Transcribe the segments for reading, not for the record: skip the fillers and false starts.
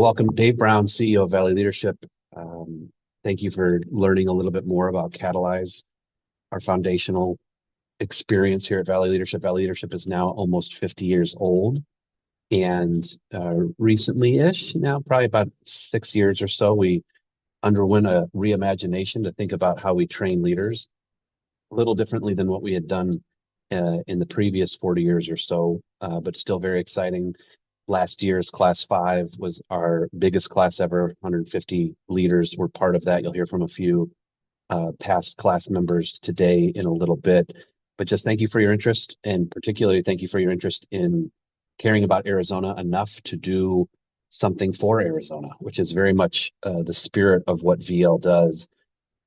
Welcome, Dave Brown, CEO of Valley Leadership. Um, Thank you for learning a little bit more about Catalyze, our foundational experience here at Valley Leadership. Valley Leadership is now almost 50 years old. And recently-ish, now probably about 6 years or so, we underwent a reimagination to think about how we train leaders a little differently than what we had done in the previous 40 years or so, but still very exciting. Last year's class 5 was our biggest class ever. 150 leaders were part of that. You'll hear from a few past class members today in a little bit. But just thank you for your interest, and particularly thank you for your interest in caring about Arizona enough to do something for Arizona, which is very much the spirit of what VL does.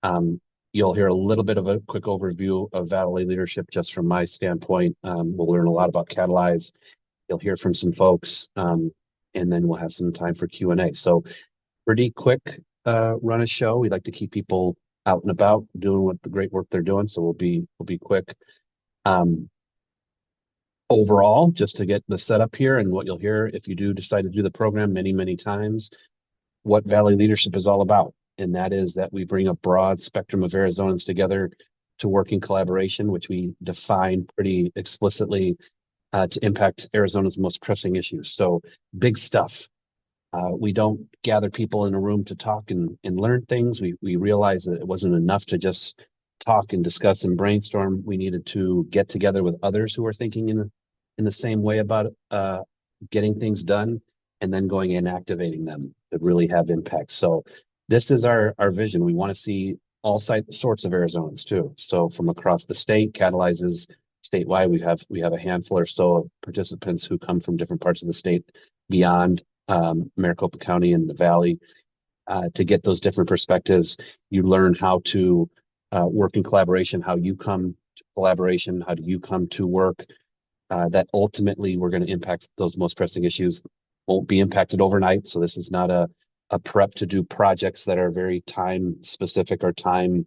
Um, you'll hear a little bit of a quick overview of Valley Leadership just from my standpoint. We'll learn a lot about Catalyze. You'll hear from some folks, and then we'll have some time for Q&A. So pretty quick run a show. We like to keep people out and about doing what the great work they're doing. So we'll be quick. Um, Overall, just to get the setup here and what you'll hear if you do decide to do the program many times, what Valley Leadership is all about. And that is that we bring a broad spectrum of Arizonans together to work in collaboration, which we define pretty explicitly to impact Arizona's most pressing issues. So big stuff. We don't gather people in a room to talk and learn things. We realized that it wasn't enough to just talk and discuss and brainstorm. We needed to get together with others who are thinking in the same way about getting things done, and then going and activating them to really have impact. So this is our vision. We want to see all sorts of Arizonans too. So from across the state, Catalyzes statewide. We have a handful or so of participants who come from different parts of the state beyond Maricopa County and the Valley to get those different perspectives. You learn how to work in collaboration, how you come to collaboration, how do you come to work, that ultimately we're going to impact those most pressing issues. Won't be impacted overnight. So this is not a prep to do projects that are very time specific or time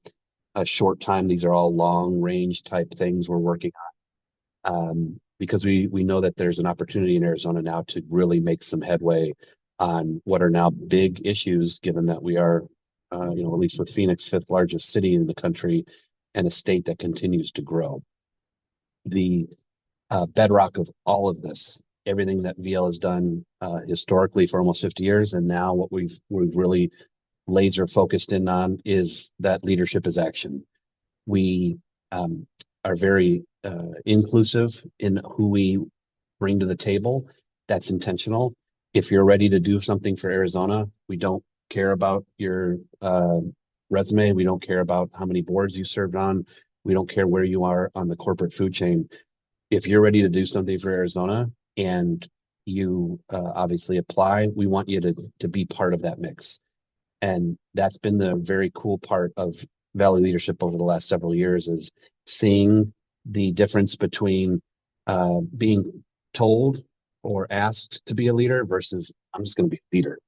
a short time. These are all long range type things we're working on, because we know that there's an opportunity in Arizona now to really make some headway on what are now big issues, given that we are, at least with Phoenix, fifth largest city in the country and a state that continues to grow. The bedrock of all of this, everything that VL has done historically for almost 50 years, and now what we've really laser focused in on is that leadership is action. We are very inclusive in who we bring to the table. That's intentional. If you're ready to do something for Arizona, we don't care about your resume. We don't care about how many boards you served on. We don't care where you are on the corporate food chain. If you're ready to do something for Arizona and you obviously apply, we want you to be part of that mix. And that's been the very cool part of Valley Leadership over the last several years, is seeing the difference between being told or asked to be a leader versus I'm just going to be a leader.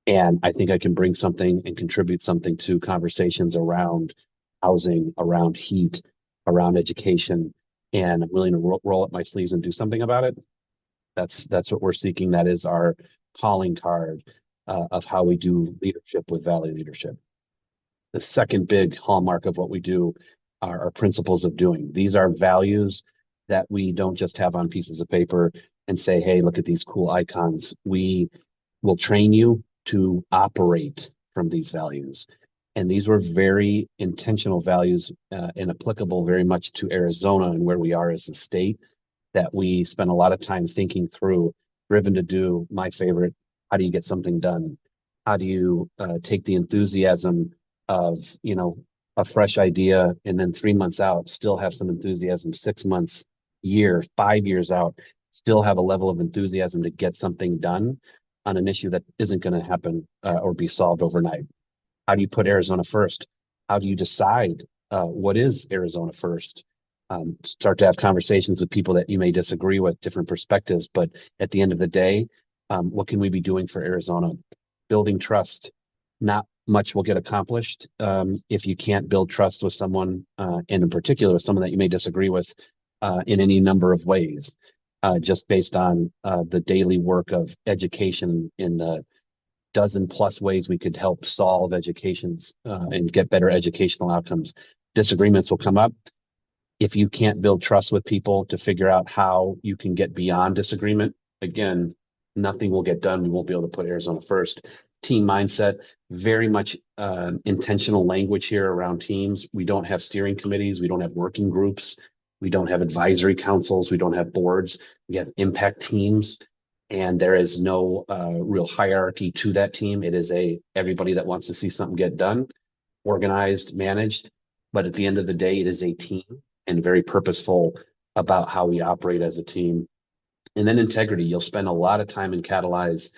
And I think I can bring something and contribute something to conversations around housing, around heat, around education, and I'm willing to roll up my sleeves and do something about it. That's what we're seeking. That is our calling card of how we do leadership with Valley Leadership. The second big hallmark of what we do are our principles of doing. These are values that we don't just have on pieces of paper and say, hey, look at these cool icons. We will train you to operate from these values. And these were very intentional values and applicable very much to Arizona and where we are as a state, that we spent a lot of time thinking through, driven to do my favorite, how do you get something done? How do you take the enthusiasm of, a fresh idea, and then 3 months out, still have some enthusiasm, 6 months, year, 5 years out, still have a level of enthusiasm to get something done on an issue that isn't going to happen or be solved overnight. How do you put Arizona first? How do you decide what is Arizona first? Start to have conversations with people that you may disagree with, different perspectives, but at the end of the day, what can we be doing for Arizona? Building trust. Not much will get accomplished if you can't build trust with someone, and in particular with someone that you may disagree with in any number of ways, just based on the daily work of education in the dozen plus ways we could help solve educations and get better educational outcomes. Disagreements will come up. If you can't build trust with people to figure out how you can get beyond disagreement, again, nothing will get done. We won't be able to put Arizona first. Team mindset, very much intentional language here around teams. We don't have steering committees. We don't have working groups. We don't have advisory councils. We don't have boards. We have impact teams. And there is no real hierarchy to that team. It is everybody that wants to see something get done, organized, managed. But at the end of the day, it is a team and very purposeful about how we operate as a team. And then integrity. You'll spend a lot of time in Catalyze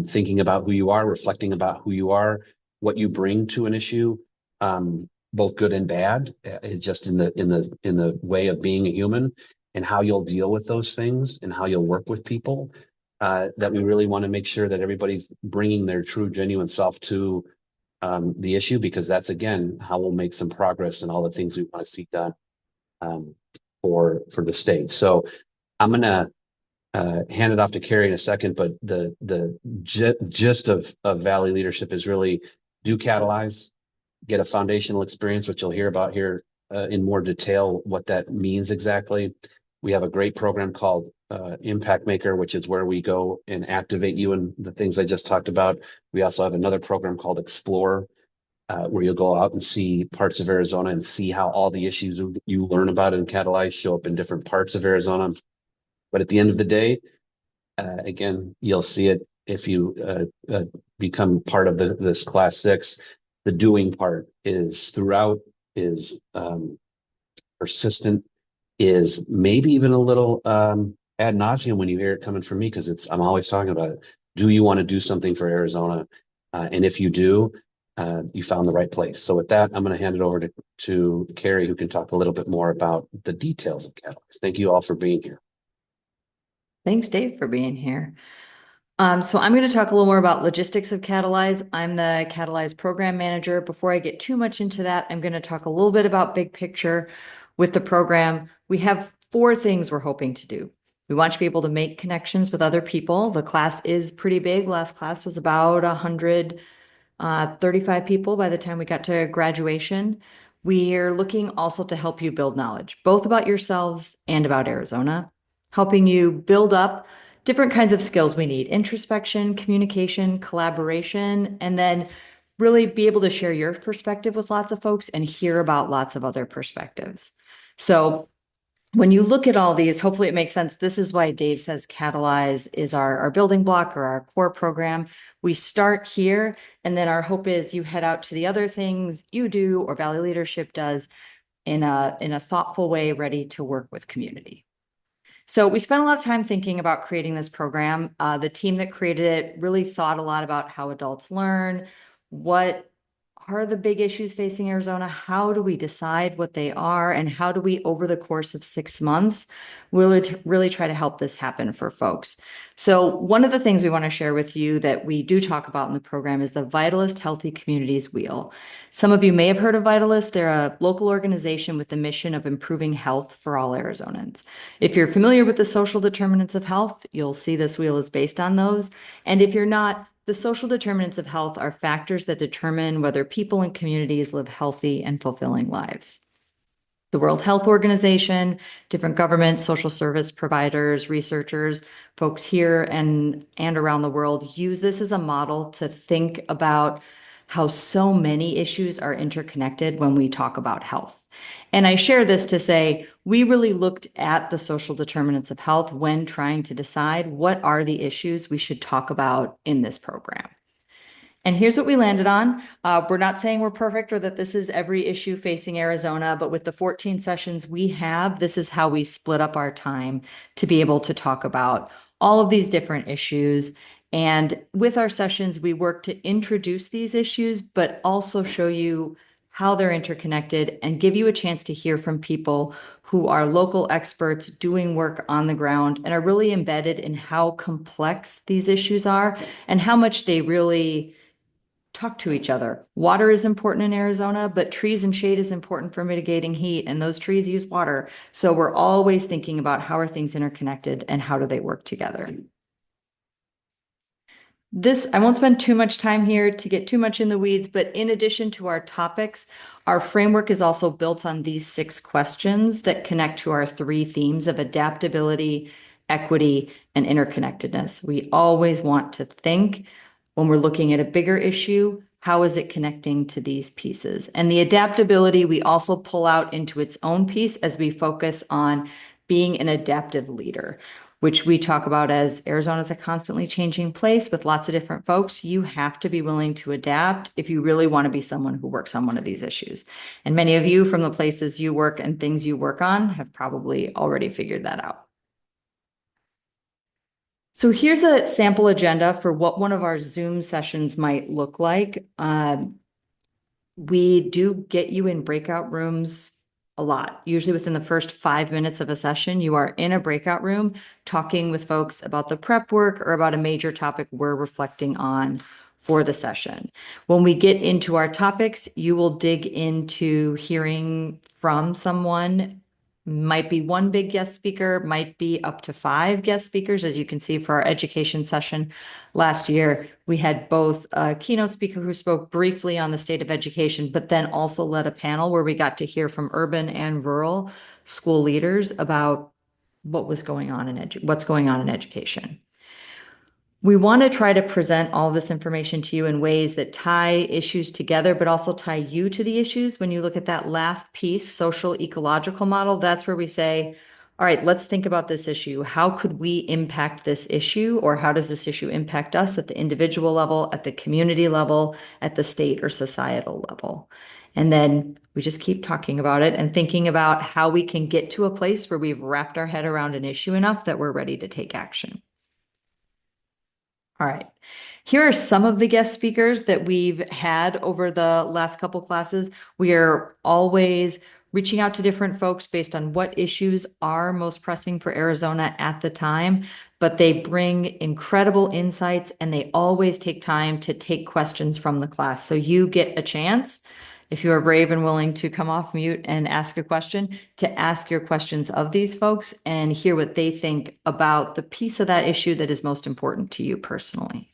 thinking about who you are, reflecting about who you are, what you bring to an issue, both good and bad, just in the way of being a human, and how you'll deal with those things and how you'll work with people. That we really want to make sure that everybody's bringing their true, genuine self to the issue, because that's, again, how we'll make some progress in all the things we want to see done for the state. So I'm going to hand it off to Carrie in a second, but the gist of Valley Leadership is really do Catalyze, get a foundational experience, which you'll hear about here in more detail, what that means exactly. We have a great program called Impact Maker, which is where we go and activate you in the things I just talked about. We also have another program called Explore, where you'll go out and see parts of Arizona and see how all the issues you learn about in Catalyze show up in different parts of Arizona. But at the end of the day, again, you'll see it if you become part of this class 6. The doing part is throughout, is persistent, is maybe even a little ad nauseum when you hear it coming from me, because I'm always talking about it. Do you want to do something for Arizona? And if you do, you found the right place. So with that, I'm going to hand it over to Carrie, who can talk a little bit more about the details of Catalyze. Thank you all for being here. Thanks, Dave, for being here. So I'm going to talk a little more about logistics of Catalyze. I'm the Catalyze program manager. Before I get too much into that, I'm going to talk a little bit about big picture with the program. We have 4 things we're hoping to do. We want you to be able to make connections with other people. The class is pretty big. Last class was about 135 people by the time we got to graduation. We're looking also to help you build knowledge, both about yourselves and about Arizona, helping you build up different kinds of skills we need: introspection, communication, collaboration, and then really be able to share your perspective with lots of folks and hear about lots of other perspectives. So when you look at all these, hopefully it makes sense. This is why Dave says Catalyze is our building block or our core program. We start here, and then our hope is you head out to the other things you do or Valley Leadership does in a thoughtful way, ready to work with community. So we spent a lot of time thinking about creating this program. The team that created it really thought a lot about how adults learn, what are the big issues facing Arizona, how do we decide what they are, and how do we, over the course of 6 months, really try to help this happen for folks. So one of the things we want to share with you that we do talk about in the program is the Vitalist Healthy Communities Wheel. Some of you may have heard of Vitalist. They're a local organization with the mission of improving health for all Arizonans. If you're familiar with the social determinants of health, you'll see this wheel is based on those. And if you're not, the social determinants of health are factors that determine whether people and communities live healthy and fulfilling lives. The World Health Organization, different government, social service providers, researchers, folks here and around the world use this as a model to think about how so many issues are interconnected when we talk about health. And I share this to say, we really looked at the social determinants of health when trying to decide what are the issues we should talk about in this program. And here's what we landed on. We're not saying we're perfect or that this is every issue facing Arizona, but with the 14 sessions we have, this is how we split up our time to be able to talk about all of these different issues. And with our sessions, we work to introduce these issues, but also show you how they're interconnected and give you a chance to hear from people who are local experts doing work on the ground and are really embedded in how complex these issues are and how much they really talk to each other. Water is important in Arizona, but trees and shade is important for mitigating heat, and those trees use water. So we're always thinking about how are things interconnected and how do they work together. I won't spend too much time here to get too much in the weeds, but in addition to our topics, our framework is also built on these 6 questions that connect to our 3 themes of adaptability, equity, and interconnectedness. We always want to think when we're looking at a bigger issue, how is it connecting to these pieces? And the adaptability we also pull out into its own piece as we focus on being an adaptive leader, which we talk about as Arizona is a constantly changing place with lots of different folks. You have to be willing to adapt if you really want to be someone who works on one of these issues. And many of you from the places you work and things you work on have probably already figured that out. So here's a sample agenda for what one of our Zoom sessions might look like. We do get you in breakout rooms a lot. Usually within the first 5 minutes of a session, you are in a breakout room talking with folks about the prep work or about a major topic we're reflecting on for the session. When we get into our topics, you will dig into hearing from someone. Might be one big guest speaker, might be up to 5 guest speakers. As you can see for our education session last year, we had both a keynote speaker who spoke briefly on the state of education, but then also led a panel where we got to hear from urban and rural school leaders about what's going on in education. We want to try to present all this information to you in ways that tie issues together, but also tie you to the issues. When you look at that last piece, social ecological model, that's where we say, all right, let's think about this issue. How could we impact this issue, or how does this issue impact us at the individual level, at the community level, at the state or societal level? And then we just keep talking about it and thinking about how we can get to a place where we've wrapped our head around an issue enough that we're ready to take action. All right. Here are some of the guest speakers that we've had over the last couple classes. We are always reaching out to different folks based on what issues are most pressing for Arizona at the time, but they bring incredible insights and they always take time to take questions from the class. So you get a chance, if you are brave and willing to come off mute and ask a question, to ask your questions of these folks and hear what they think about the piece of that issue that is most important to you personally.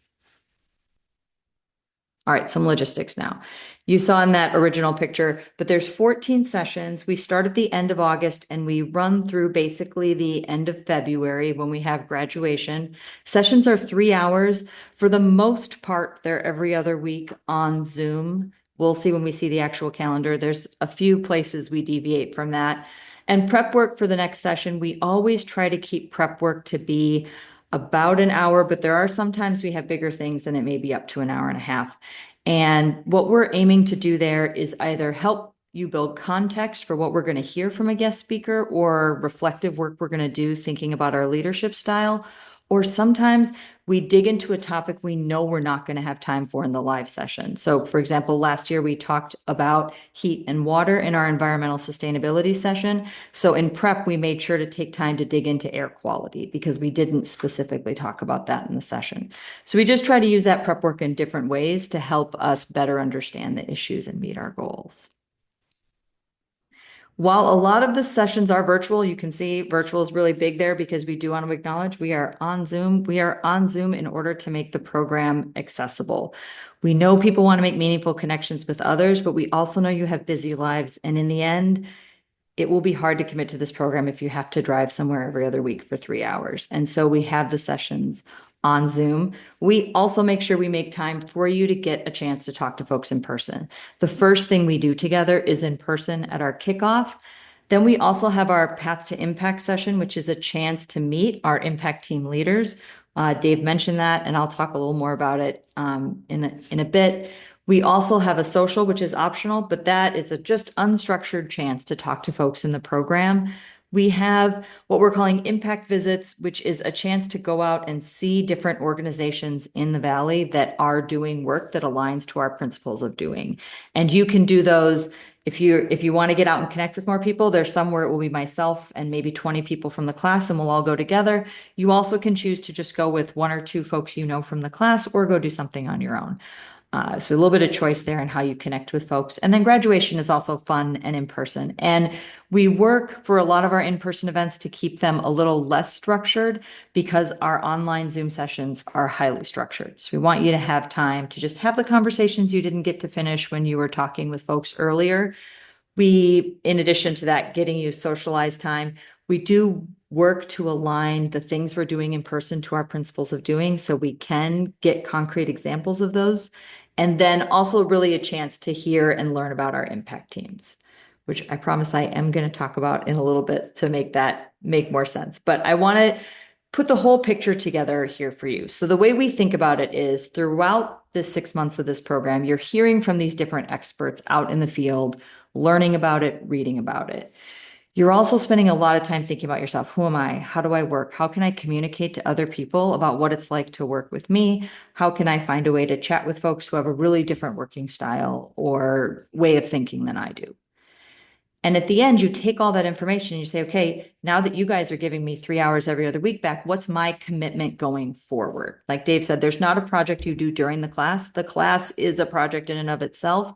All right, some logistics now. You saw in that original picture, but there's 14 sessions. We start at the end of August and we run through basically the end of February when we have graduation. Sessions are 3 hours. For the most part, they're every other week on Zoom. We'll see when we see the actual calendar. There's a few places we deviate from that. And prep work for the next session, we always try to keep prep work to be about an hour, but there are sometimes we have bigger things and it may be up to an hour and a half. And what we're aiming to do there is either help you build context for what we're going to hear from a guest speaker or reflective work we're going to do thinking about our leadership style. Or sometimes we dig into a topic we know we're not going to have time for in the live session. So for example, last year we talked about heat and water in our environmental sustainability session. So in prep, we made sure to take time to dig into air quality because we didn't specifically talk about that in the session. So we just try to use that prep work in different ways to help us better understand the issues and meet our goals. While a lot of the sessions are virtual, you can see virtual is really big there because we do want to acknowledge we are on Zoom. We are on Zoom in order to make the program accessible. We know people want to make meaningful connections with others, but we also know you have busy lives. And in the end, it will be hard to commit to this program if you have to drive somewhere every other week for 3 hours. And so we have the sessions on Zoom. We also make sure we make time for you to get a chance to talk to folks in person. The first thing we do together is in person at our kickoff. Then we also have our Path to Impact session, which is a chance to meet our impact team leaders. Dave mentioned that, and I'll talk a little more about it in a bit. We also have a social, which is optional, but that is a just unstructured chance to talk to folks in the program. We have what we're calling impact visits, which is a chance to go out and see different organizations in the Valley that are doing work that aligns to our principles of doing. And you can do those if you want to get out and connect with more people. There's some where it will be myself and maybe 20 people from the class and we'll all go together. You also can choose to just go with 1 or 2 folks you know from the class or go do something on your own. So a little bit of choice there in how you connect with folks. And then graduation is also fun and in person. And we work for a lot of our in-person events to keep them a little less structured because our online Zoom sessions are highly structured. So we want you to have time to just have the conversations you didn't get to finish when you were talking with folks earlier. We, in addition to that, getting you socialized time, we do work to align the things we're doing in person to our principles of doing so we can get concrete examples of those. And then also really a chance to hear and learn about our impact teams, which I promise I am going to talk about in a little bit to make that make more sense. But I want to put the whole picture together here for you. So the way we think about it is throughout the 6 months of this program, you're hearing from these different experts out in the field, learning about it, reading about it. You're also spending a lot of time thinking about yourself. Who am I? How do I work? How can I communicate to other people about what it's like to work with me? How can I find a way to chat with folks who have a really different working style or way of thinking than I do? And at the end, you take all that information and you say, okay, now that you guys are giving me 3 hours every other week back, what's my commitment going forward? Like Dave said, there's not a project you do during the class. The class is a project in and of itself.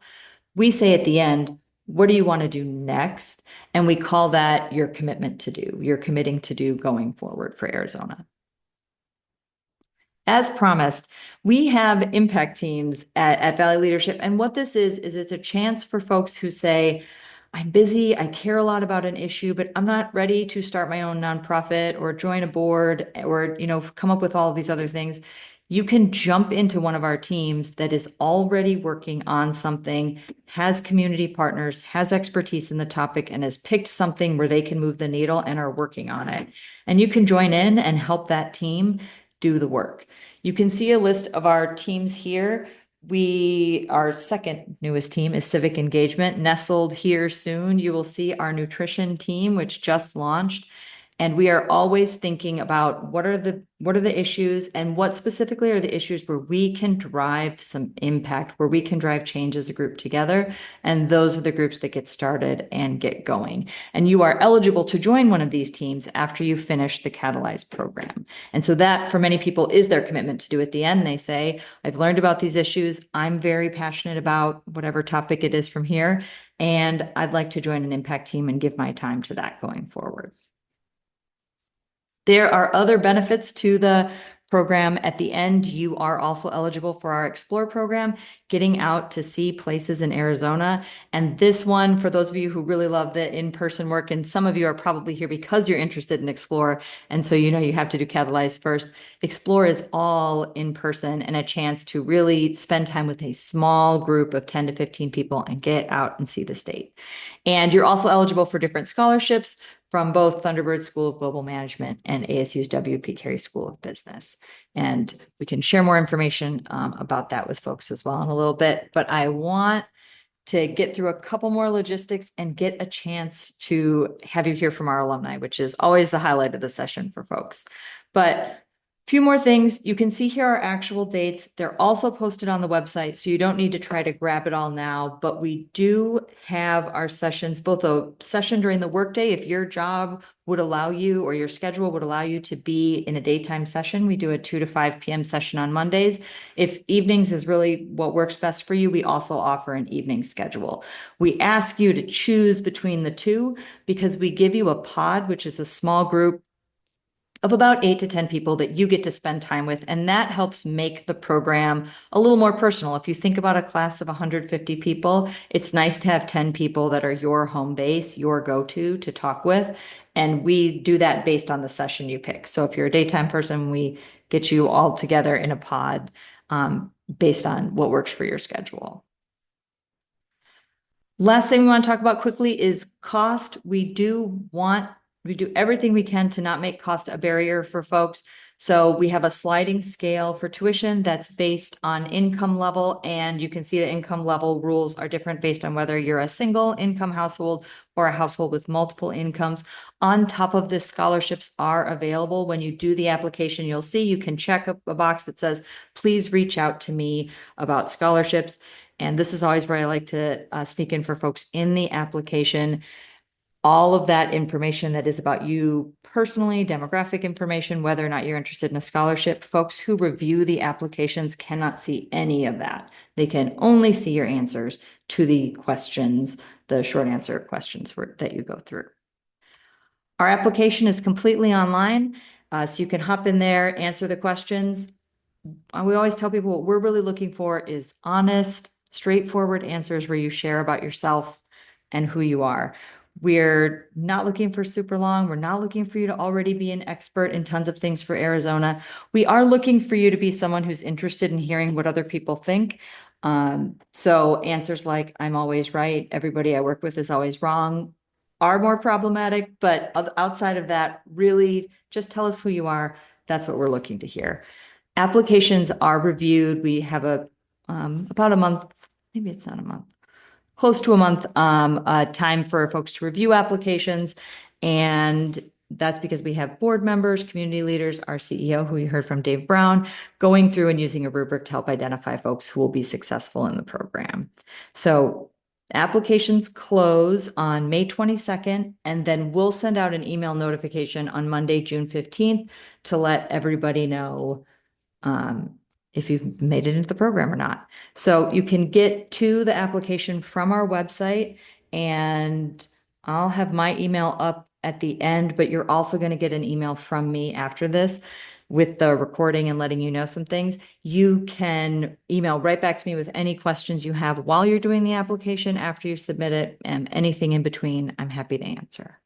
We say at the end, what do you want to do next? And we call that your commitment to do, you're committing to do going forward for Arizona. As promised, we have impact teams at Valley Leadership. And what this is it's a chance for folks who say, I'm busy, I care a lot about an issue, but I'm not ready to start my own nonprofit or join a board or, come up with all of these other things. You can jump into one of our teams that is already working on something, has community partners, has expertise in the topic, and has picked something where they can move the needle and are working on it. And you can join in and help that team do the work. You can see a list of our teams here. Our second newest team is civic engagement. Nestled here soon, you will see our nutrition team, which just launched. And we are always thinking about what are the issues and what specifically are the issues where we can drive some impact, where we can drive change as a group together. And those are the groups that get started and get going. And you are eligible to join one of these teams after you finish the Catalyze program. And so that for many people is their commitment to do at the end. They say, I've learned about these issues. I'm very passionate about whatever topic it is from here. And I'd like to join an impact team and give my time to that going forward. There are other benefits to the program. At the end, you are also eligible for our Explore program, getting out to see places in Arizona. And this one, for those of you who really love the in-person work, and some of you are probably here because you're interested in Explore, and so you have to do Catalyze first. Explore is all in person and a chance to really spend time with a small group of 10 to 15 people and get out and see the state. And you're also eligible for different scholarships from both Thunderbird School of Global Management and ASU's W.P. Carey School of Business. And we can share more information about that with folks as well in a little bit. But I want to get through a couple more logistics and get a chance to have you hear from our alumni, which is always the highlight of the session for folks. But few more things. You can see here our actual dates. They're also posted on the website, so you don't need to try to grab it all now, but we do have our sessions, both a session during the workday, if your job would allow you or your schedule would allow you to be in a daytime session. We do a 2 to 5 p.m. session on Mondays. If evenings is really what works best for you, we also offer an evening schedule. We ask you to choose between the two because we give you a pod, which is a small group of about 8 to 10 people that you get to spend time with. And that helps make the program a little more personal. If you think about a class of 150 people, it's nice to have 10 people that are your home base, your go-to to talk with. And we do that based on the session you pick. So if you're a daytime person, we get you all together in a pod based on what works for your schedule. Last thing we want to talk about quickly is cost. We do everything we can to not make cost a barrier for folks. So we have a sliding scale for tuition that's based on income level, and you can see the income level rules are different based on whether you're a single income household or a household with multiple incomes. On top of this, scholarships are available. When you do the application, you'll see you can check a box that says, please reach out to me about scholarships. And this is always where I like to sneak in for folks in the application. all of that information that is about you personally, demographic information, whether or not you're interested in a scholarship. Folks who review the applications cannot see any of that. They can only see your answers to the questions, the short answer questions that you go through. Our application is completely online, so you can hop in there, answer the questions. We always tell people what we're really looking for is honest, straightforward answers where you share about yourself and who you are. We're not looking for super long. We're not looking for you to already be an expert in tons of things for Arizona. We are looking for you to be someone who's interested in hearing what other people think. So answers like, I'm always right, everybody I work with is always wrong, are more problematic, but outside of that, really just tell us who you are. That's what we're looking to hear. Applications are reviewed. We have about a month, maybe it's not a month, close to a month time for folks to review applications. And that's because we have board members, community leaders, our CEO, who you heard from, Dave Brown, going through and using a rubric to help identify folks who will be successful in the program. So applications close on May 22nd, and then we'll send out an email notification on Monday, June 15th to let everybody know if you've made it into the program or not. So you can get to the application from our website, and I'll have my email up at the end, but you're also going to get an email from me after this with the recording and letting you know some things. You can email right back to me with any questions you have while you're doing the application, after you submit it, and anything in between, I'm happy to answer.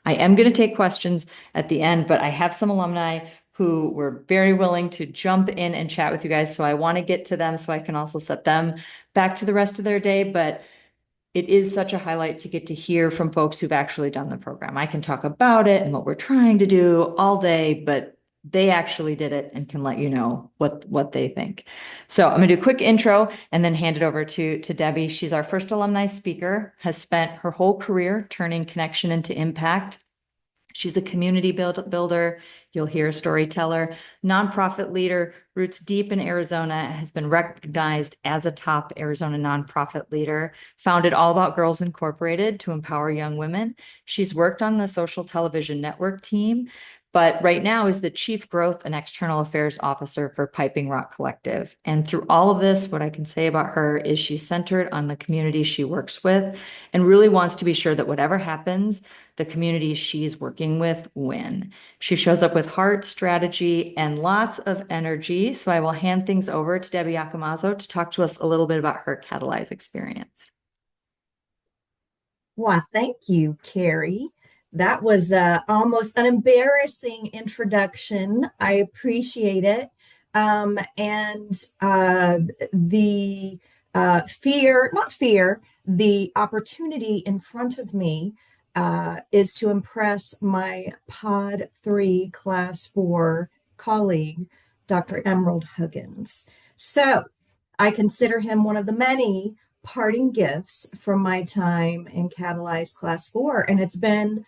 I am going to take questions at the end, but I have some alumni who were very willing to jump in and chat with you guys. So I want to get to them so I can also set them back to the rest of their day. But it is such a highlight to get to hear from folks who've actually done the program. I can talk about it and what we're trying to do all day, but they actually did it and can let you know what they think. So I'm going to do a quick intro and then hand it over to Debbie. She's our first alumni speaker, has spent her whole career turning connection into impact. She's a community builder. You'll hear a storyteller, nonprofit leader, roots deep in Arizona, has been recognized as a top Arizona nonprofit leader, founded All About Girls Incorporated to empower young women. She's worked on the social television network team, but right now is the Chief Growth and External Affairs Officer for Piping Rock Collective. And through all of this, what I can say about her is she's centered on the community she works with and really wants to be sure that whatever happens, the communities she's working with win. She shows up with heart, strategy, and lots of energy. So I will hand things over to Debbie Accomazzo to talk to us a little bit about her Catalyze experience. Well, thank you, Carrie. That was almost an embarrassing introduction. I appreciate it. And the not fear, the opportunity in front of me is to impress my Pod 3 Class 4 colleague, Dr. Emerald Huggins. So I consider him one of the many parting gifts from my time in Catalyze Class 4. And it's been,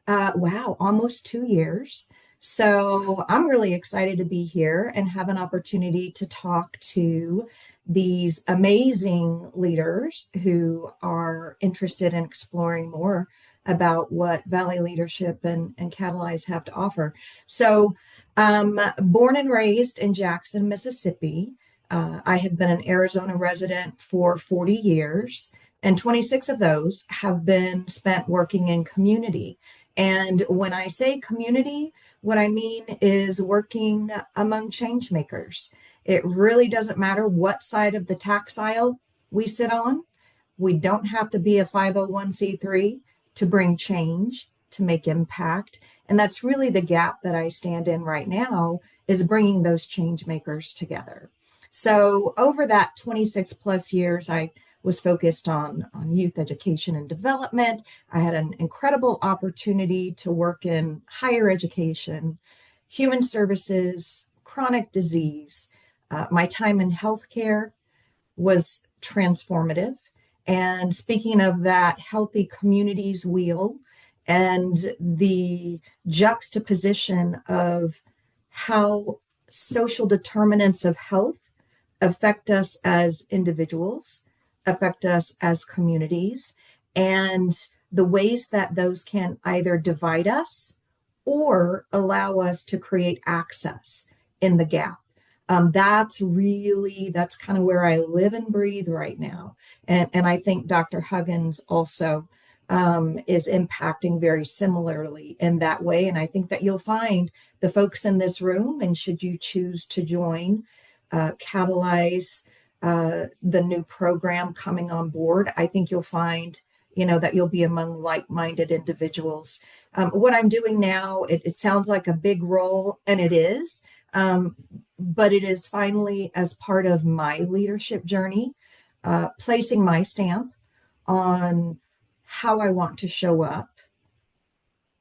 wow, almost 2 years. So I'm really excited to be here and have an opportunity to talk to these amazing leaders who are interested in exploring more about what Valley Leadership and Catalyze have to offer. So born and raised in Jackson, Mississippi. I have been an Arizona resident for 40 years, and 26 of those have been spent working in community. And when I say community, what I mean is working among change makers. It really doesn't matter what side of the tax aisle we sit on. We don't have to be a 501c3 to bring change, to make impact. And that's really the gap that I stand in right now, is bringing those change makers together. So over that 26 plus years, I was focused on youth education and development. I had an incredible opportunity to work in higher education, human services, chronic disease. My time in healthcare was transformative. And speaking of that healthy communities wheel and the juxtaposition of how social determinants of health affect us as individuals, affect us as communities, and the ways that those can either divide us or allow us to create access in the gap. That's kind of where I live and breathe right now. And I think Dr. Huggins also is impacting very similarly in that way. And I think that you'll find the folks in this room, and should you choose to join Catalyze, the new program coming on board, I think you'll find, that you'll be among like-minded individuals. What I'm doing now, it sounds like a big role, and it is, but it is finally as part of my leadership journey, placing my stamp on how I want to show up,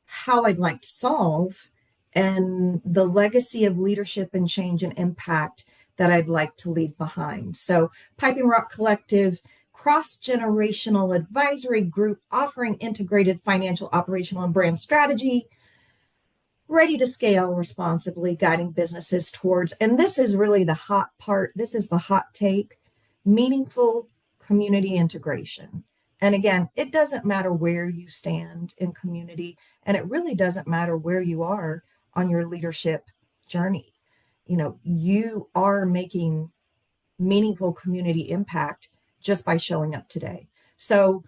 how I'd like to solve, and the legacy of leadership and change and impact that I'd like to leave behind. So, Piping Rock Collective, cross-generational advisory group offering integrated financial, operational, and brand strategy, ready to scale responsibly, guiding businesses towards, and this is really the hot part, this is the hot take, meaningful community integration. And again, it doesn't matter where you stand in community, and it really doesn't matter where you are on your leadership journey. You are making meaningful community impact just by showing up today. So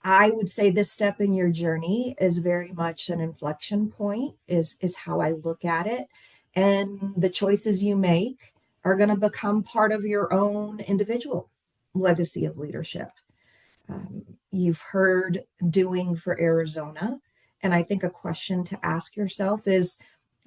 I would say this step in your journey is very much an inflection point, is how I look at it. And the choices you make are going to become part of your own individual legacy of leadership. You've heard doing for Arizona. And I think a question to ask yourself is,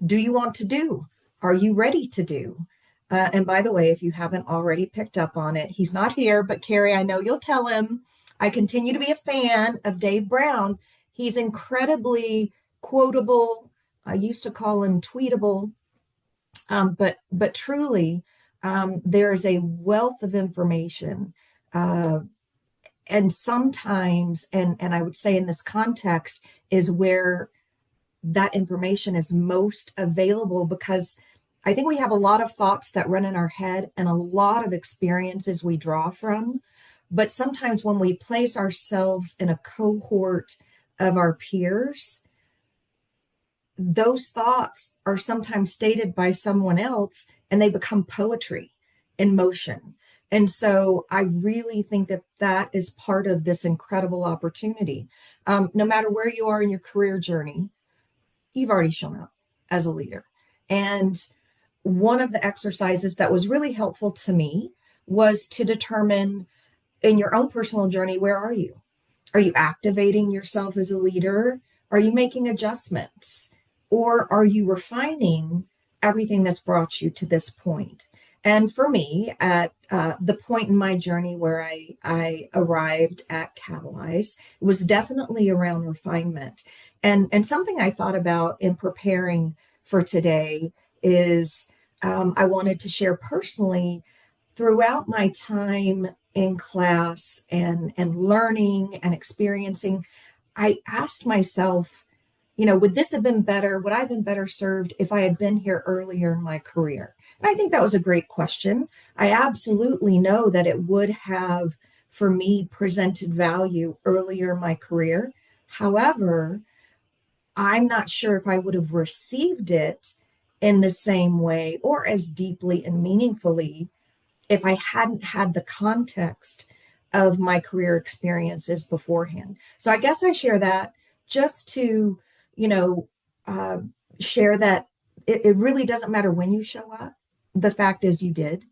do you want to do? Are you ready to do? And by the way, if you haven't already picked up on it, he's not here, but Carrie, I know you'll tell him I continue to be a fan of Dave Brown. He's incredibly quotable. I used to call him tweetable, but truly, there's a wealth of information. And sometimes, and I would say in this context, is where that information is most available, because I think we have a lot of thoughts that run in our head and a lot of experiences we draw from. But sometimes when we place ourselves in a cohort of our peers, those thoughts are sometimes stated by someone else and they become poetry in motion. And so I really think that that is part of this incredible opportunity. No matter where you are in your career journey, you've already shown up as a leader. And one of the exercises that was really helpful to me was to determine in your own personal journey, where are you? Are you activating yourself as a leader? Are you making adjustments? Or are you refining everything that's brought you to this point? And for me, at the point in my journey where I arrived at Catalyze, it was definitely around refinement. And something I thought about in preparing for today is I wanted to share personally throughout my time in class and learning and experiencing, I asked myself, would this have been better? Would I have been better served if I had been here earlier in my career? And I think that was a great question. I absolutely know that it would have, for me, presented value earlier in my career. However, I'm not sure if I would have received it in the same way or as deeply and meaningfully if I hadn't had the context of my career experiences beforehand. So I guess I share that just to, share that it really doesn't matter when you show up. The fact is you did,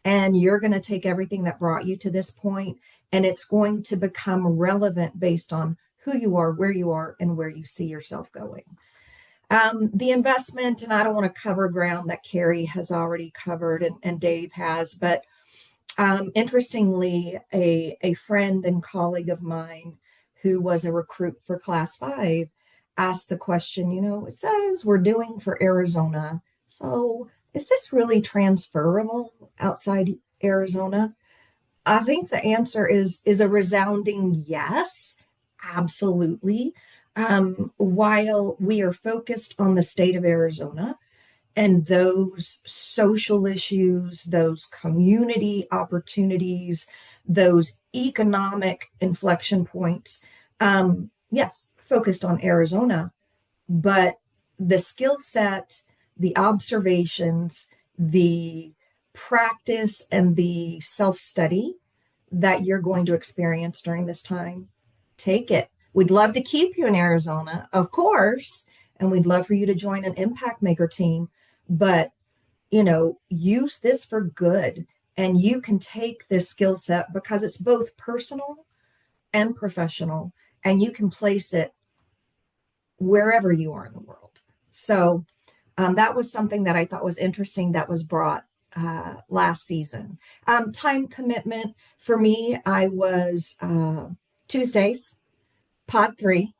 and you're going to take everything that brought you to this point, and it's going to become relevant based on who you are, and where you see yourself going. The investment, and I don't want to cover ground that Carrie has already covered and Dave has, but interestingly, a friend and colleague of mine who was a recruit for Class 5 asked the question, it says we're doing for Arizona. So is this really transferable outside Arizona? I think the answer is a resounding yes, absolutely. While we are focused on the state of Arizona and those social issues, those community opportunities, those economic inflection points, yes, focused on Arizona, but the skill set, the observations, the practice, and the self study that you're going to experience during this time, take it. We'd love to keep you in Arizona, of course, and we'd love for you to join an impact maker team, but use this for good. And you can take this skill set because it's both personal and professional, and you can place it wherever you are in the world. So that was something that I thought was interesting that was brought last season. Time commitment for me, I was Tuesdays, pod 3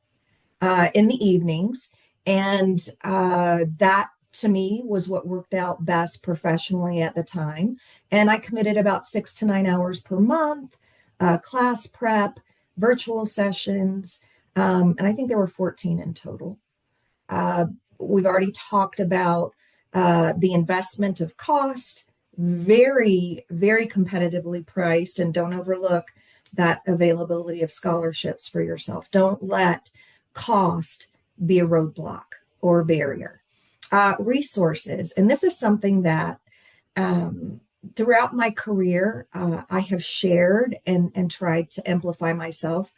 in the evenings. And that to me was what worked out best professionally at the time. And I committed about 6 to 9 hours per month, class prep, virtual sessions. And I think there were 14 in total. Uh, we've already talked about the investment of cost, very, very competitively priced, and don't overlook that availability of scholarships for yourself. Don't let cost be a roadblock or a barrier. Resources, and this is something that throughout my career I have shared and tried to amplify myself.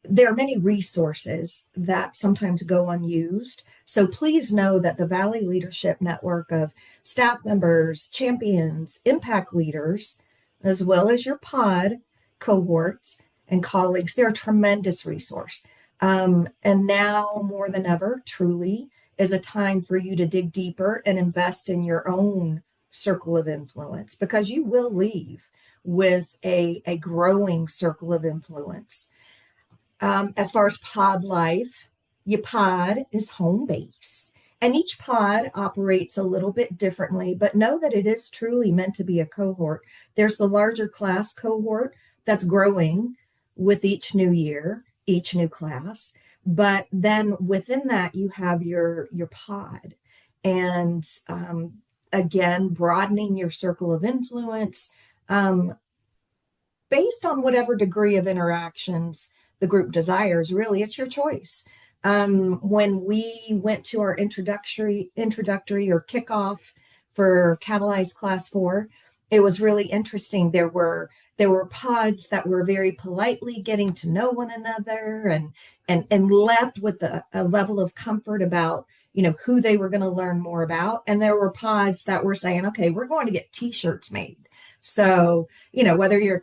There are many resources that sometimes go unused. So please know that the Valley Leadership Network of staff members, champions, impact leaders, as well as your pod cohorts and colleagues, they're a tremendous resource. And now more than ever, truly, is a time for you to dig deeper and invest in your own circle of influence, because you will leave with a growing circle of influence. As far as pod life, your pod is home base. And each pod operates a little bit differently, but know that it is truly meant to be a cohort. There's the larger class cohort that's growing with each new year, each new class. But then within that, you have your pod. And again, broadening your circle of influence based on whatever degree of interactions the group desires. Really, it's your choice. When we went to our introductory or kickoff for Catalyze Class 4, it was really interesting. There were pods that were very politely getting to know one another and left with a level of comfort about who they were going to learn more about. And there were pods that were saying, okay, we're going to get t-shirts made. So, whether you're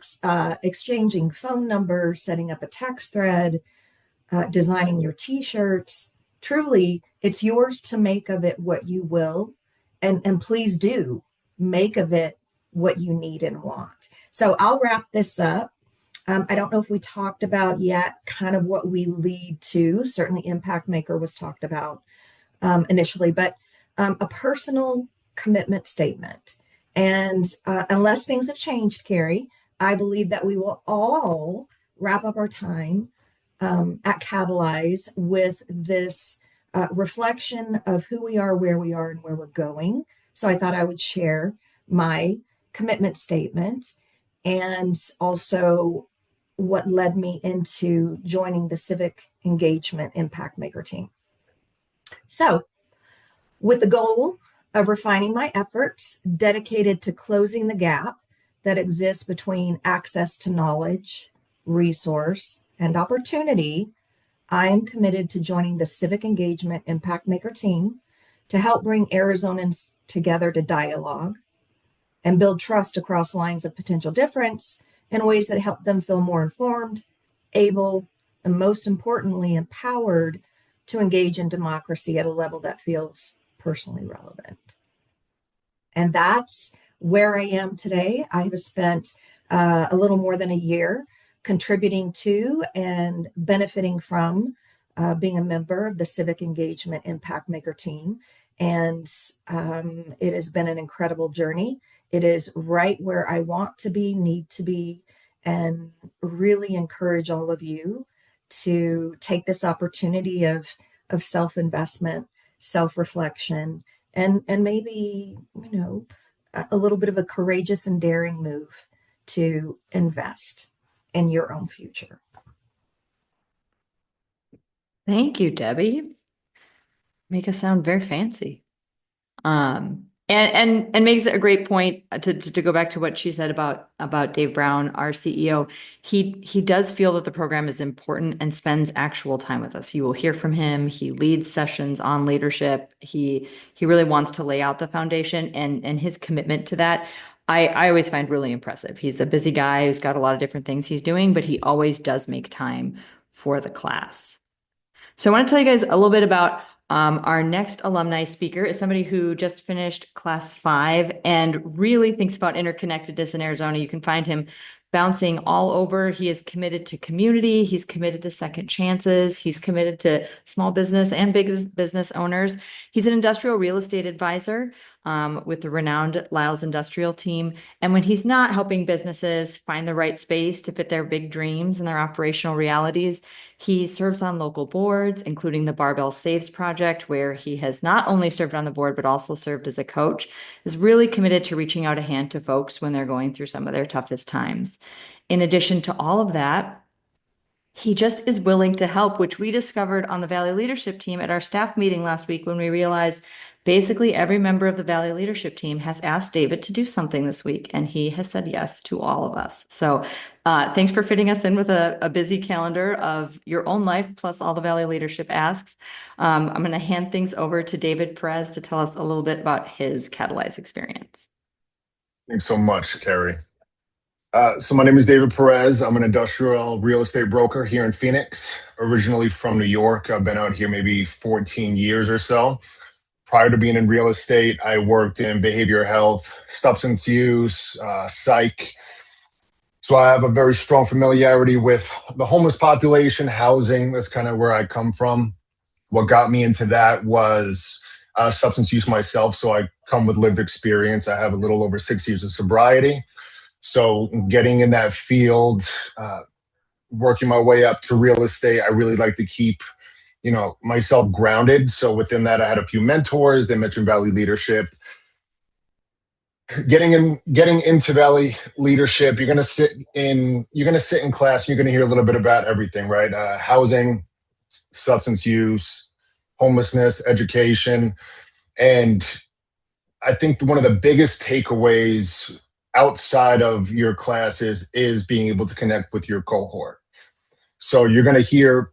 exchanging phone numbers, setting up a text thread, designing your t-shirts, truly, it's yours to make of it what you will. And please do make of it what you need and want. So I'll wrap this up. I don't know if we talked about yet kind of what we lead to. Certainly Impact Maker was talked about initially, but a personal commitment statement. And unless things have changed, Carrie, I believe that we will all wrap up our time at Catalyze with this reflection of who we are, where we are, and where we're going. So I thought I would share my commitment statement and also what led me into joining the Civic Engagement Impact Maker team. So, with the goal of refining my efforts dedicated to closing the gap that exists between access to knowledge, resource, and opportunity, I am committed to joining the Civic Engagement Impact Maker team to help bring Arizonans together to dialogue and build trust across lines of potential difference in ways that help them feel more informed, able, and most importantly, empowered to engage in democracy at a level that feels personally relevant. And that's where I am today. I have spent a little more than a year contributing to and benefiting from being a member of the Civic Engagement Impact Maker team. And it has been an incredible journey. It is right where I want to be, need to be, and really encourage all of you to take this opportunity of self-investment, self-reflection, and maybe, a little bit of a courageous and daring move to invest in your own future. Thank you, Debbie. Make us sound very fancy. And makes it a great point to go back to what she said about Dave Brown, our CEO. He does feel that the program is important and spends actual time with us. You will hear from him. He leads sessions on leadership. He really wants to lay out the foundation, and his commitment to that, I always find really impressive. He's a busy guy who's got a lot of different things he's doing, but he always does make time for the class. So I want to tell you guys a little bit about our next alumni speaker is somebody who just finished class 5 and really thinks about interconnectedness in Arizona. You can find him bouncing all over. He is committed to community. He's committed to second chances. He's committed to small business and big business owners. He's an industrial real estate advisor with the renowned Lyles Industrial team. And when he's not helping businesses find the right space to fit their big dreams and their operational realities, he serves on local boards, including the Barbell Saves Project, where he has not only served on the board, but also served as a coach, is really committed to reaching out a hand to folks when they're going through some of their toughest times. In addition to all of that, he just is willing to help, which we discovered on the Valley Leadership Team at our staff meeting last week when we realized basically every member of the Valley Leadership Team has asked David to do something this week, and he has said yes to all of us. So thanks for fitting us in with a busy calendar of your own life plus all the Valley Leadership asks. I'm going to hand things over to David Perez to tell us a little bit about his Catalyze experience. Thanks so much, Carrie. So my name is David Perez. I'm an industrial real estate broker here in Phoenix, originally from New York. I've been out here maybe 14 years or so. Prior to being in real estate, I worked in behavioral health, substance use, psych. So I have a very strong familiarity with the homeless population, housing. That's kind of where I come from. What got me into that was substance use myself. So I come with lived experience. I have a little over 6 years of sobriety. So getting in that field, working my way up to real estate, I really like to keep myself grounded. So within that, I had a few mentors. They mentioned Valley Leadership. Getting into Valley Leadership, you're gonna sit in class and you're gonna hear a little bit about everything, right? Housing, substance use, homelessness, education. And I think one of the biggest takeaways outside of your classes is being able to connect with your cohort. So you're gonna hear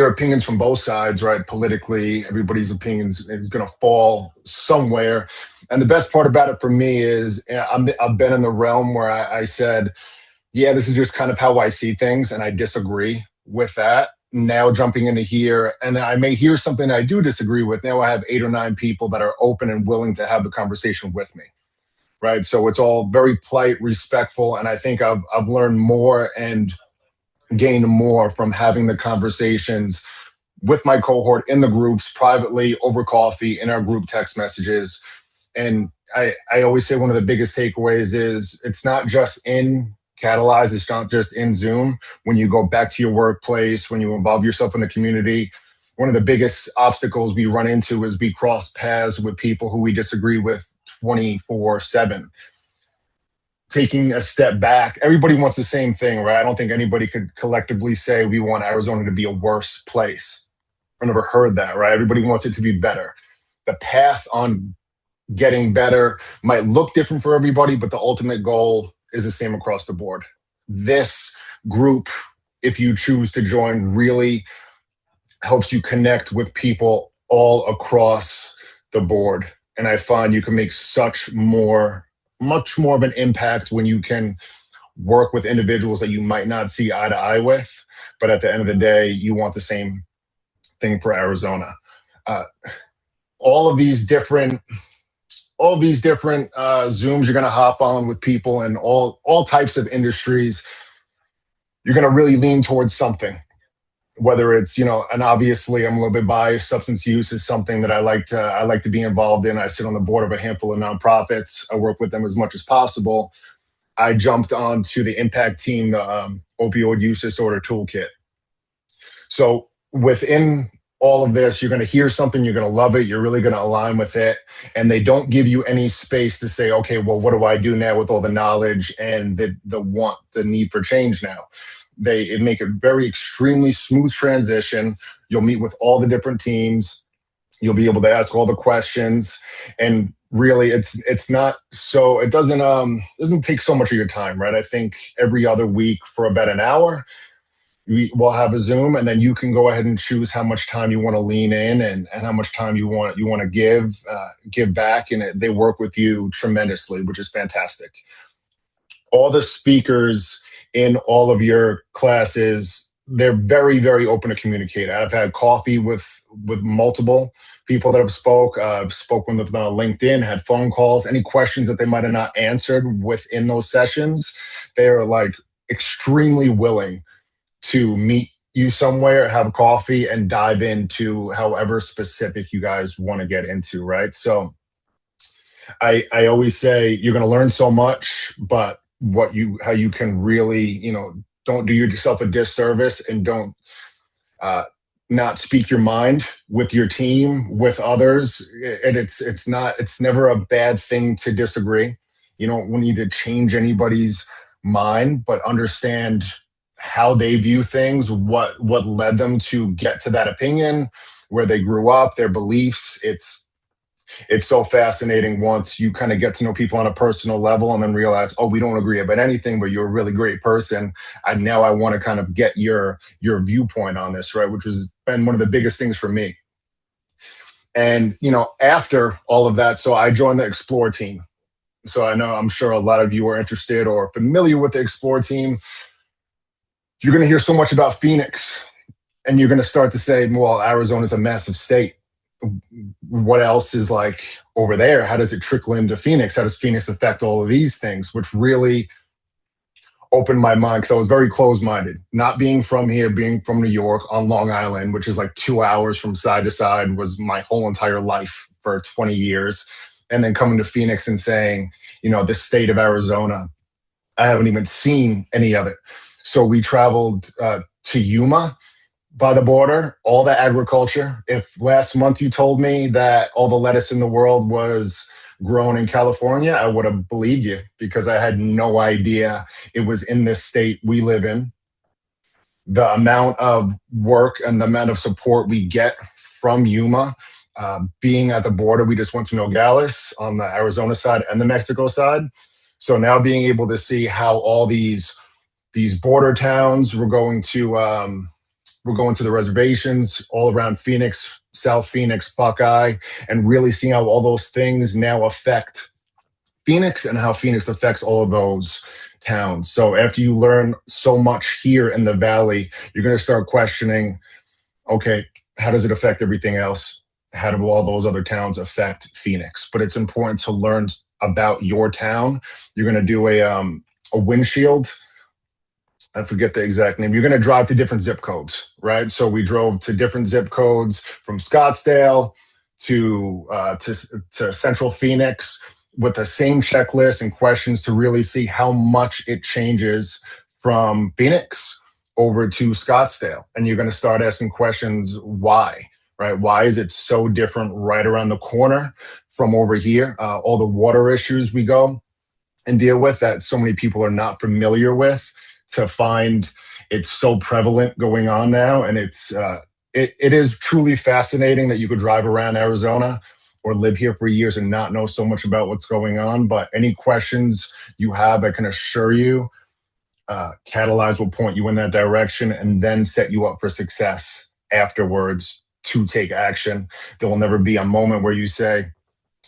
opinions from both sides, right? Politically, everybody's opinions is going to fall somewhere. And the best part about it for me is I've been in the realm where I said, yeah, this is just kind of how I see things. And I disagree with that. Now jumping into here, and I may hear something I do disagree with. Now I have 8 or 9 people that are open and willing to have the conversation with me, right? So it's all very polite, respectful. And I think I've learned more and gain more from having the conversations with my cohort in the groups, privately, over coffee, in our group text messages. And I always say one of the biggest takeaways is it's not just in Catalyze, it's not just in Zoom. When you go back to your workplace, when you involve yourself in the community, one of the biggest obstacles we run into is we cross paths with people who we disagree with 24/7. Taking a step back, everybody wants the same thing, right? I don't think anybody could collectively say we want Arizona to be a worse place. I've never heard that, right? Everybody wants it to be better. The path on getting better might look different for everybody, but the ultimate goal is the same across the board. This group, if you choose to join, really helps you connect with people all across the board. And I find you can make much more of an impact when you can work with individuals that you might not see eye to eye with, but at the end of the day, you want the same thing for Arizona. All of these different Zooms you're going to hop on with people in all types of industries. You're going to really lean towards something, whether it's, and obviously I'm a little bit biased. Substance use is something that I like to be involved in. I sit on the board of a handful of nonprofits. I work with them as much as possible. I jumped onto the impact team, the opioid use disorder toolkit. So within all of this, you're going to hear something, you're going to love it, you're really going to align with it. And they don't give you any space to say, okay, well, what do I do now with all the knowledge and the need for change now? They make it very extremely smooth transition. You'll meet with all the different teams. You'll be able to ask all the questions, and really, it's not so it doesn't take so much of your time, right? I think every other week for about an hour, we will have a Zoom, and then you can go ahead and choose how much time you want to lean in and how much time you want to give back, and they work with you tremendously, which is fantastic. All the speakers in all of your classes, they're very, very open to communicate. I've had coffee with multiple people that have I've spoken with them on LinkedIn, had phone calls. Any questions that they might have not answered within those sessions, they're like extremely willing to meet you somewhere, have a coffee, and dive into however specific you guys want to get into, right? So I always say you're going to learn so much, but how you can really, don't do yourself a disservice, and don't not speak your mind with your team, with others. And it's never a bad thing to disagree. You don't need to change anybody's mind, but understand how they view things, what led them to get to that opinion, where they grew up, their beliefs. It's so fascinating once you kind of get to know people on a personal level, and then realize, oh, we don't agree about anything, but you're a really great person. And now I want to kind of get your viewpoint on this, right? Which has been one of the biggest things for me. And, after all of that, so I joined the Explore team. So I'm sure a lot of you are interested or familiar with the Explore team. You're going to hear so much about Phoenix, and you're going to start to say, well, Arizona is a massive state. What else is like over there? How does it trickle into Phoenix? How does Phoenix affect all of these things? Which really opened my mind, because I was very closed-minded. Not being from here, being from New York on Long Island, which is like 2 hours from side to side, was my whole entire life for 20 years. And then coming to Phoenix and saying, the state of Arizona, I haven't even seen any of it. So we traveled to Yuma, by the border, all the agriculture. If last month you told me that all the lettuce in the world was grown in California, I would have believed you, because I had no idea it was in this state we live in. The amount of work and the amount of support we get from Yuma, being at the border, we just went to Nogales on the Arizona side and the Mexico side. So now being able to see how all these border towns, we're going to the reservations all around Phoenix, South Phoenix, Buckeye, and really seeing how all those things now affect Phoenix and how Phoenix affects all of those towns. So after you learn so much here in the Valley, you're going to start questioning, okay, how does it affect everything else? How do all those other towns affect Phoenix? But it's important to learn about your town. You're going to do a windshield. I forget the exact name. You're going to drive to different zip codes, right? So we drove to different zip codes from Scottsdale to Central Phoenix with the same checklist and questions to really see how much it changes from Phoenix over to Scottsdale. And you're going to start asking questions, why, right? Why is it so different right around the corner from over here? All the water issues we go and deal with that so many people are not familiar with, to find it's so prevalent going on now. And it is truly fascinating that you could drive around Arizona or live here for years and not know so much about what's going on. But any questions you have, I can assure you, Catalyze will point you in that direction and then set you up for success afterwards to take action. There will never be a moment where you say,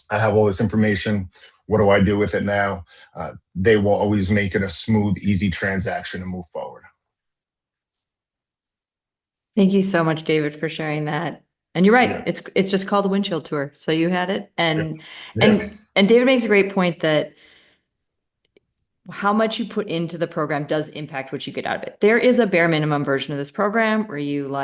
I have all this information, what do I do with it now? They will always make it a smooth, easy transaction and move forward. Thank you so much, David, for sharing that. And you're right. Yeah. It's just called a windshield tour. So you had it. And Yeah. and David makes a great point that how much you put into the program does impact what you get out of it. There is a bare minimum version of this program where you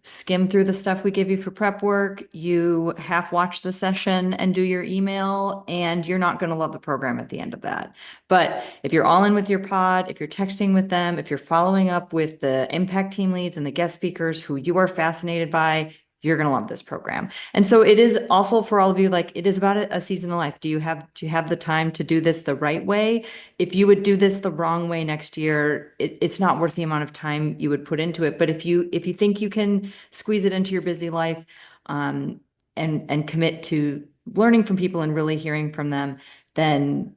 skim through the stuff we give you for prep work, you half watch the session and do your email, and you're not going to love the program at the end of that. But if you're all in with your pod, if you're texting with them, if you're following up with the impact team leads and the guest speakers who you are fascinated by, you're going to love this program. And so it is also for all of you, like it is about a season of life. Do you have the time to do this the right way? If you would do this the wrong way next year, it's not worth the amount of time you would put into it. But if you think you can squeeze it into your busy life, um, and commit to learning from people and really hearing from them, then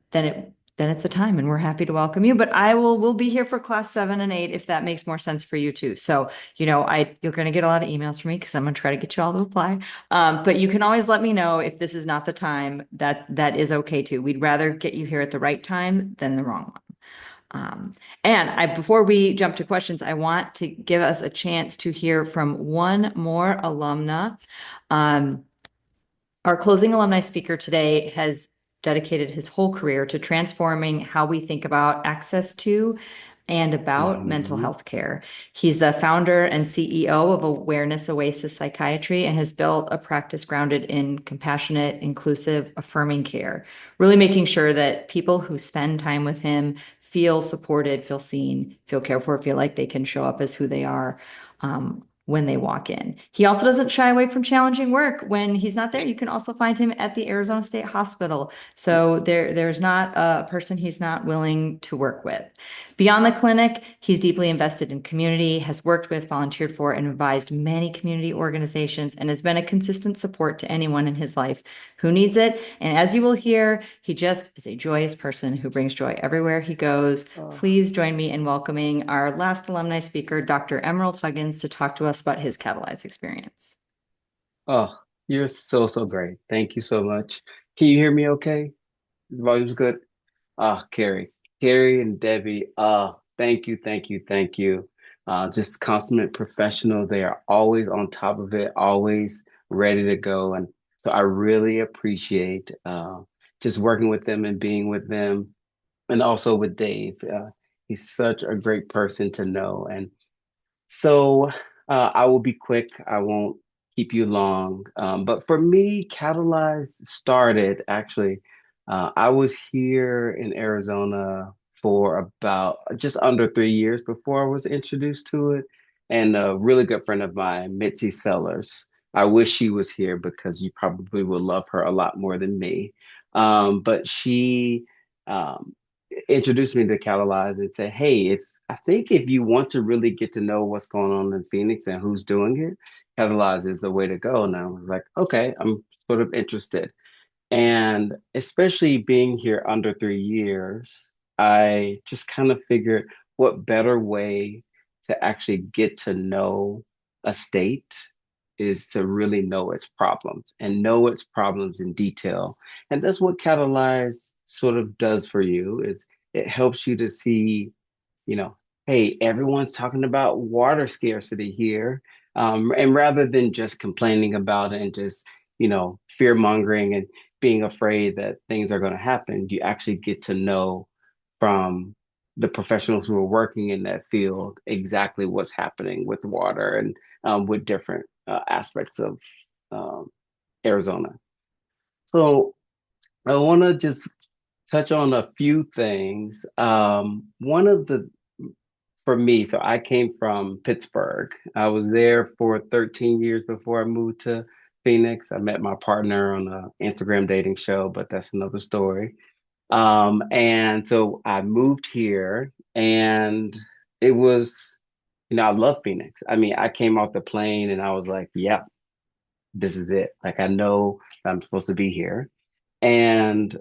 it's a time, and we're happy to welcome you. But we'll be here for class 7 and 8 if that makes more sense for you too. So, you're going to get a lot of emails from me because I'm going to try to get you all to apply. But you can always let me know if this is not the time. That is okay too. We'd rather get you here at the right time than the wrong one. Before we jump to questions, I want to give us a chance to hear from one more alumna. Our closing alumni speaker today has dedicated his whole career to transforming how we think about access to and about mental health care. He's the founder and CEO of Awareness Oasis Psychiatry and has built a practice grounded in compassionate, inclusive, affirming care, really making sure that people who spend time with him feel supported, feel seen, feel cared for, feel like they can show up as who they are. When they walk in. He also doesn't shy away from challenging work. When he's not there, you can also find him at the Arizona State Hospital. So there's not a person he's not willing to work with. Beyond the clinic, he's deeply invested in community, has worked with, volunteered for, and advised many community organizations, and has been a consistent support to anyone in his life who needs it. And as you will hear, he just is a joyous person who brings joy everywhere he goes. Please join me in welcoming our last alumni speaker, Dr. Emerald Huggins, to talk to us about his Catalyze experience. Oh, you're so, so great. Thank you so much. Can you hear me okay? The volume's good? Carrie and Debbie, thank you, thank you, thank you. Just consummate professional. They are always on top of it, always ready to go. And so I really appreciate just working with them and being with them, and also with Dave. He's such a great person to know. And so I will be quick. I won't keep you long. But for me, Catalyze started actually. I was here in Arizona for about just under 3 years before I was introduced to it. And a really good friend of mine, Mitzi Sellers. I wish she was here because you probably would love her a lot more than me. But she um, introduced me to Catalyze and said, "Hey, I think if you want to really get to know what's going on in Phoenix and who's doing it, Catalyze is the way to go." And I was like, okay, I'm sort of interested. And especially being here under 3 years, I just kind of figured what better way to actually get to know a state is to really know its problems and know its problems in detail. And that's what Catalyze sort of does for you is it helps you to see, you know, hey, everyone's talking about water scarcity here. And rather than just complaining about it and just, fear mongering and being afraid that things are going to happen, you actually get to know from the professionals who are working in that field exactly what's happening with water and with different aspects of um, Arizona. So I want to just touch on a few things. One of the for me, so I came from Pittsburgh. I was there for 13 years before I moved to Phoenix. I met my partner on an Instagram dating show, but that's another story. And so I moved here and it was, I love Phoenix. I mean, I came off the plane and I was like, yeah, this is it. Like I know that I'm supposed to be here. And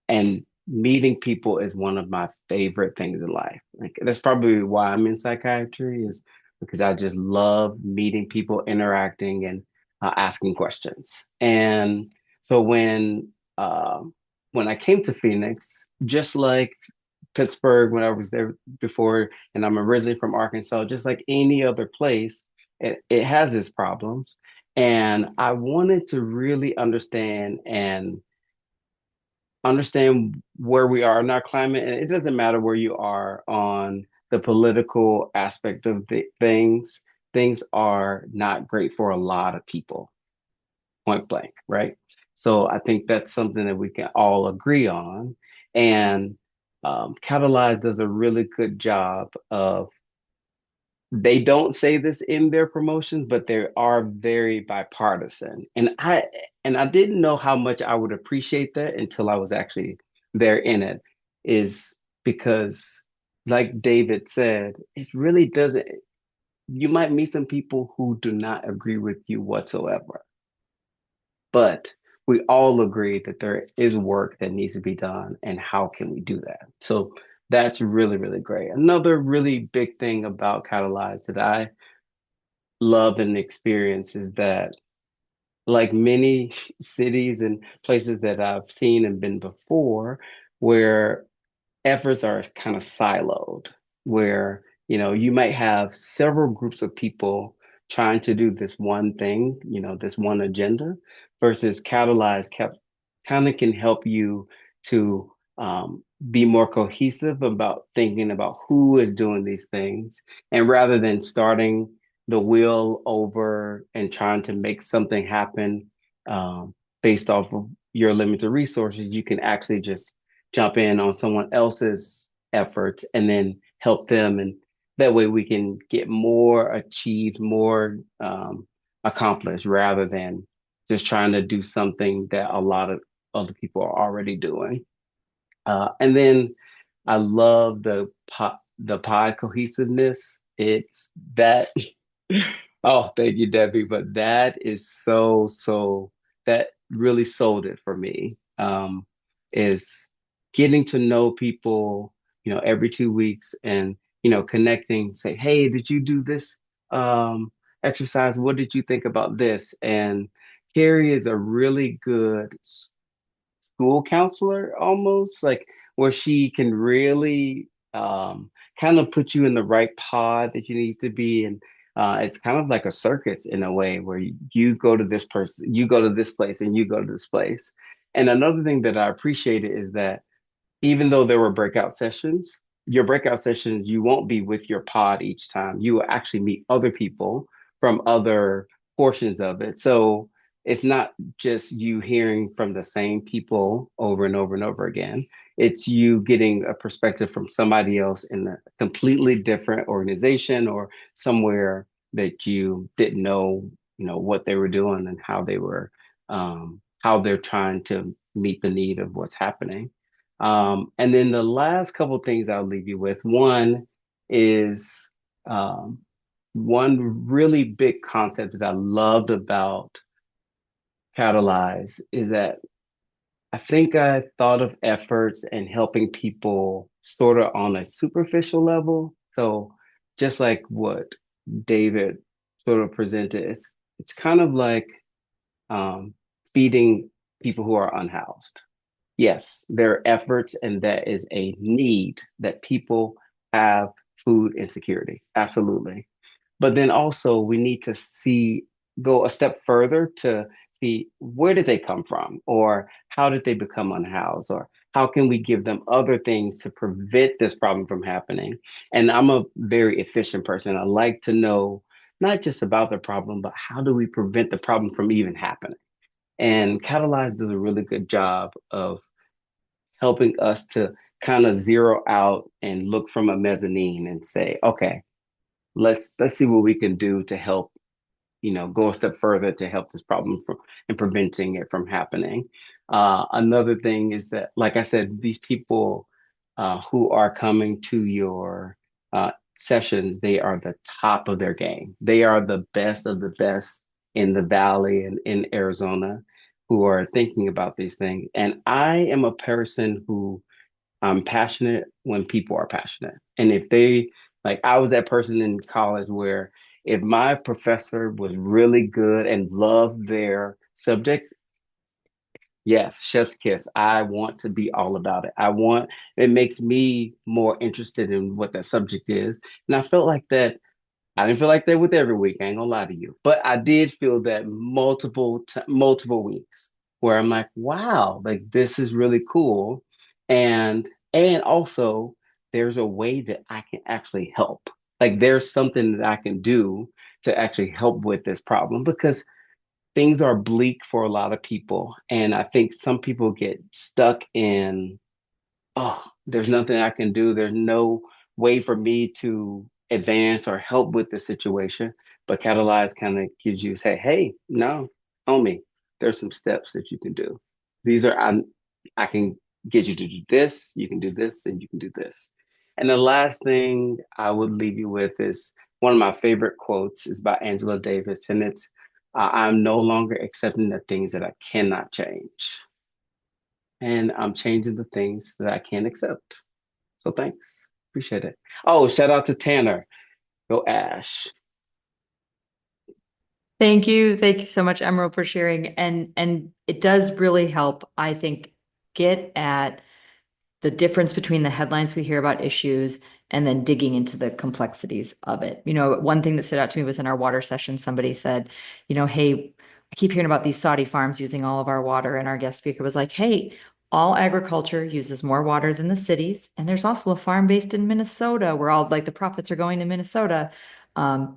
and meeting people is one of my favorite things in life. Like that's probably why I'm in psychiatry is because I just love meeting people, interacting, and asking questions. And so when I came to Phoenix, just like Pittsburgh when I was there before, and I'm originally from Arkansas, just like any other place, it has its problems. And I wanted to really understand where we are in our climate. And it doesn't matter where you are on the political aspect of the things. Things are not great for a lot of people, point blank, right? So I think that's something that we can all agree on. And Catalyze does a really good job of they don't say this in their promotions, but they are very bipartisan. And I didn't know how much I would appreciate that until I was actually there in it, is because like David said, it really doesn't, you might meet some people who do not agree with you whatsoever, but we all agree that there is work that needs to be done, and how can we do that? So that's really, really great. Another really big thing about Catalyze that I love and experience is that, like many cities and places that I've seen and been before, where efforts are kind of siloed, where you might have several groups of people trying to do this one thing, this one agenda, versus Catalyze kept kind of can help you to be more cohesive about thinking about who is doing these things, and rather than starting the wheel over and trying to make something happen based off of your limited resources, you can actually just jump in on someone else's efforts and then help them. And that way we can get more achieved, more accomplished, rather than just trying to do something that a lot of other people are already doing. And then I love the pod cohesiveness. It's that. Oh, thank you, Debbie. But that is that really sold it for me. Is getting to know people, every 2 weeks, and connecting, say, hey, did you do this exercise? What did you think about this? And Carrie is a really good school counselor, almost like, where she can really kind of put you in the right pod that you need to be. And it's kind of like a circus in a way, where you go to this person, you go to this place, and you go to this place. And another thing that I appreciated is that even though there were breakout sessions, your breakout sessions, you won't be with your pod each time. You will actually meet other people from other portions of it. So it's not just you hearing from the same people over and over and over again. It's you getting a perspective from somebody else in a completely different organization, or somewhere that you didn't know, what they were doing, and how they're trying to meet the need of what's happening. And then the last couple things I'll leave you with. One is um, one really big concept that I loved about Catalyze is that I think I thought of efforts and helping people sort of on a superficial level. So just like what David sort of presented, it's kind of like um, feeding people who are unhoused. Yes, there are efforts, and that is a need that people have food insecurity. Absolutely. But then also we need to go a step further to see, where did they come from, or how did they become unhoused, or how can we give them other things to prevent this problem from happening. And I'm a very efficient person. I like to know not just about the problem, but how do we prevent the problem from even happening. And Catalyze does a really good job of helping us to kind of zero out and look from a mezzanine and say, okay, let's see what we can do to help, go a step further to help this problem from and preventing it from happening. Another thing is that, like I said, these people who are coming to your sessions, they are the top of their game. They are the best of the best in the Valley and in Arizona, who are thinking about these things. And I am a person who, I'm passionate when people are passionate. And if they, like, I was that person in college where, if my professor was really good and loved their subject, yes, chef's kiss. I want to be all about it. It makes me more interested in what that subject is. And I didn't feel like that with every week. I ain't gonna lie to you, but I did feel that multiple weeks, where I'm like, wow, like this is really cool, and also there's a way that I can actually help. Like there's something that I can do to actually help with this problem, because things are bleak for a lot of people, and I think some people get stuck in, oh, there's nothing I can do. There's no way for me to advance or help with the situation, but Catalyze kind of gives you, say, hey, no, homie, there's some steps that you can do. These are, I can get you to do this, you can do this, and you can do this. And the last thing I would leave you with is one of my favorite quotes is by Angela Davis, and it's, I'm no longer accepting the things that I cannot change. And I'm changing the things that I can accept. So thanks. Appreciate it. Oh, shout out to Tanner. Go Ash. Thank you. Thank you so much, Emerald, for sharing. And it does really help, I think, get at the difference between the headlines we hear about issues and then digging into the complexities of it. You know, one thing that stood out to me was in our water session, somebody said, you know, hey, I keep hearing about these Saudi farms using all of our water. And our guest speaker was like, hey, all agriculture uses more water than the cities. And there's also a farm based in Minnesota where all like the profits are going to Minnesota.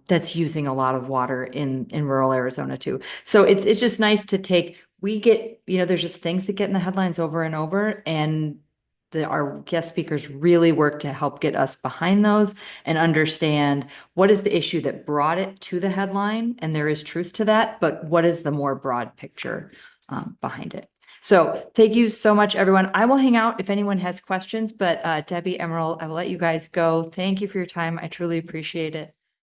That's using a lot of water in rural Arizona too. So it's just nice to take, we get, you know, there's just things that get in the headlines over and over, and our guest speakers really work to help get us behind those and understand what is the issue that brought it to the headline. And there is truth to that, but what is the more broad picture behind it? So thank you so much, everyone. I will hang out if anyone has questions, but Debbie, Emerald, I will let you guys go. Thank you for your time. I truly appreciate it.